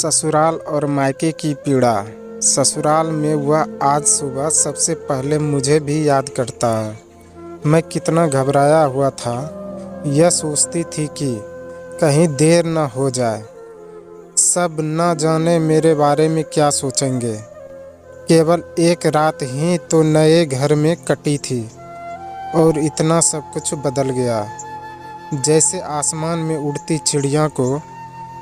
ससुराल और मायके की पीड़ा। ससुराल में वह आज सुबह सबसे पहले मुझे भी याद करता है। मैं कितना घबराया हुआ था। यह सोचती थी कि कहीं देर न हो जाए। सब न जाने मेरे बारे में क्या सोचेंगे। केवल एक रात ही तो नए घर में कटी थी और इतना सब कुछ बदल गया। जैसे आसमान में उड़ती चिड़िया को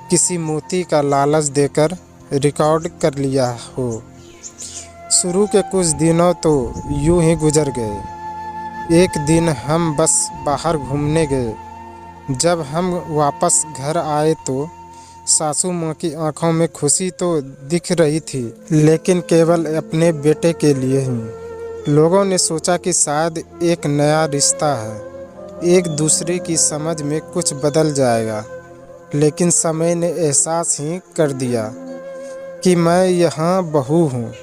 किसी मोती का लालच देकर रिकॉर्ड कर लिया हो। शुरू के कुछ दिनों तो यूं ही गुजर गए। एक दिन हम बस बाहर घूमने गए। जब हम वापस घर आए तो सासू माँ की आंखों में खुशी तो दिख रही थी, लेकिन केवल अपने बेटे के लिए ही। लोगों ने सोचा कि शायद एक नया रिश्ता है, एक दूसरे की समझ में कुछ बदल जाएगा। लेकिन समय ने एहसास ही कर दिया कि मैं यहाँ बहू हूँ,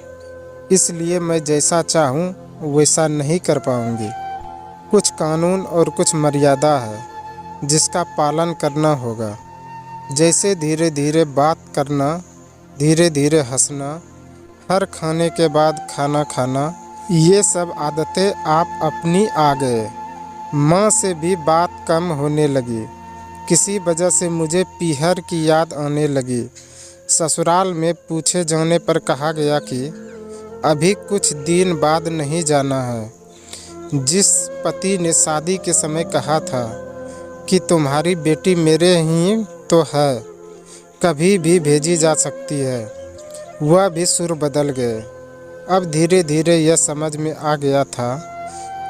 इसलिए मैं जैसा चाहूँ वैसा नहीं कर पाऊँगी। कुछ कानून और कुछ मर्यादा है जिसका पालन करना होगा। जैसे धीरे धीरे बात करना, धीरे धीरे हंसना, हर खाने के बाद खाना खाना, ये सब आदतें आप अपनी आ गए। माँ से भी बात कम होने लगी। किसी वजह से मुझे पीहर की याद आने लगी। ससुराल में पूछे जाने पर कहा गया कि अभी कुछ दिन बाद नहीं जाना है। जिस पति ने शादी के समय कहा था कि तुम्हारी बेटी मेरे ही तो है, कभी भी भेजी जा सकती है, वह भी सुर बदल गए। अब धीरे धीरे यह समझ में आ गया था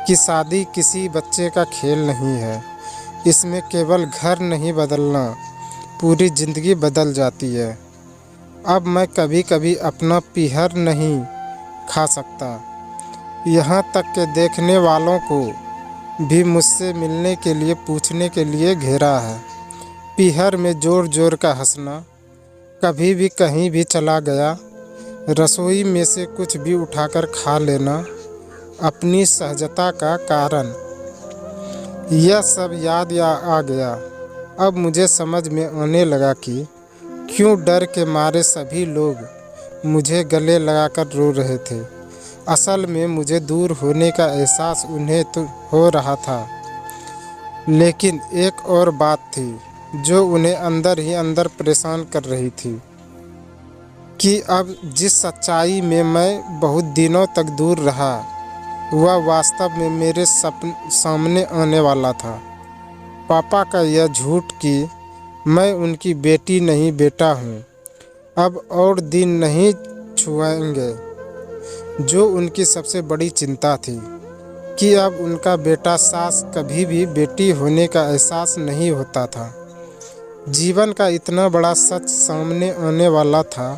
कि शादी किसी बच्चे का खेल नहीं है। इसमें केवल घर नहीं बदलना, पूरी ज़िंदगी बदल जाती है। अब मैं कभी कभी अपना पीहर नहीं खा सकता। यहाँ तक के देखने वालों को भी मुझसे मिलने के लिए पूछने के लिए घेरा है। पीहर में ज़ोर ज़ोर का हंसना, कभी भी कहीं भी चला गया, रसोई में से कुछ भी उठाकर खा लेना, अपनी सहजता का कारण, यह सब याद आ गया। अब मुझे समझ में आने लगा कि क्यों डर के मारे सभी लोग मुझे गले लगाकर रो रहे थे। असल में मुझे दूर होने का एहसास उन्हें तो हो रहा था, लेकिन एक और बात थी जो उन्हें अंदर ही अंदर परेशान कर रही थी कि अब जिस सच्चाई में मैं बहुत दिनों तक दूर रहा, वह वास्तव में मेरे सामने आने वाला था। पापा का यह झूठ कि मैं उनकी बेटी नहीं बेटा हूँ, अब और दिन नहीं छुएंगे। जो उनकी सबसे बड़ी चिंता थी कि अब उनका बेटा सास कभी भी बेटी होने का एहसास नहीं होता था। जीवन का इतना बड़ा सच सामने आने वाला था।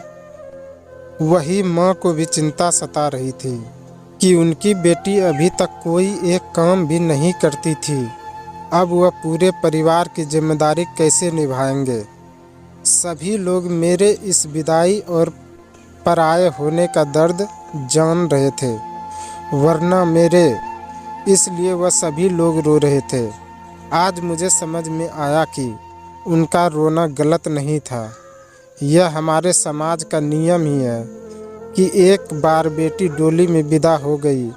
वही माँ को भी चिंता सता रही थी कि उनकी बेटी अभी तक कोई एक काम भी नहीं करती थी। अब वह पूरे परिवार की जिम्मेदारी कैसे निभाएंगे। सभी लोग मेरे इस विदाई और पराये होने का दर्द जान रहे थे, वरना मेरे, इसलिए वह सभी लोग रो रहे थे। आज मुझे समझ में आया कि उनका रोना गलत नहीं था। यह हमारे समाज का नियम ही है कि एक बार बेटी डोली में विदा हो गई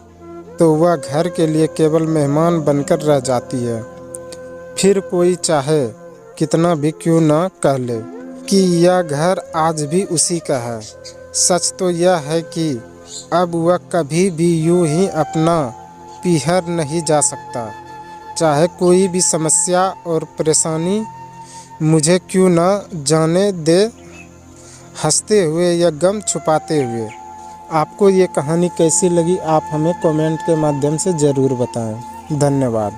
तो वह घर के लिए केवल मेहमान बनकर रह जाती है। फिर कोई चाहे कितना भी क्यों न कह ले कि यह घर आज भी उसी का है। सच तो यह है कि अब वह कभी भी यूं ही अपना पीहर नहीं जा सकता। चाहे कोई भी समस्या और परेशानी मुझे क्यों न जाने दे, हंसते हुए या गम छुपाते हुए। आपको ये कहानी कैसी लगी, आप हमें कमेंट के माध्यम से ज़रूर बताएं। धन्यवाद।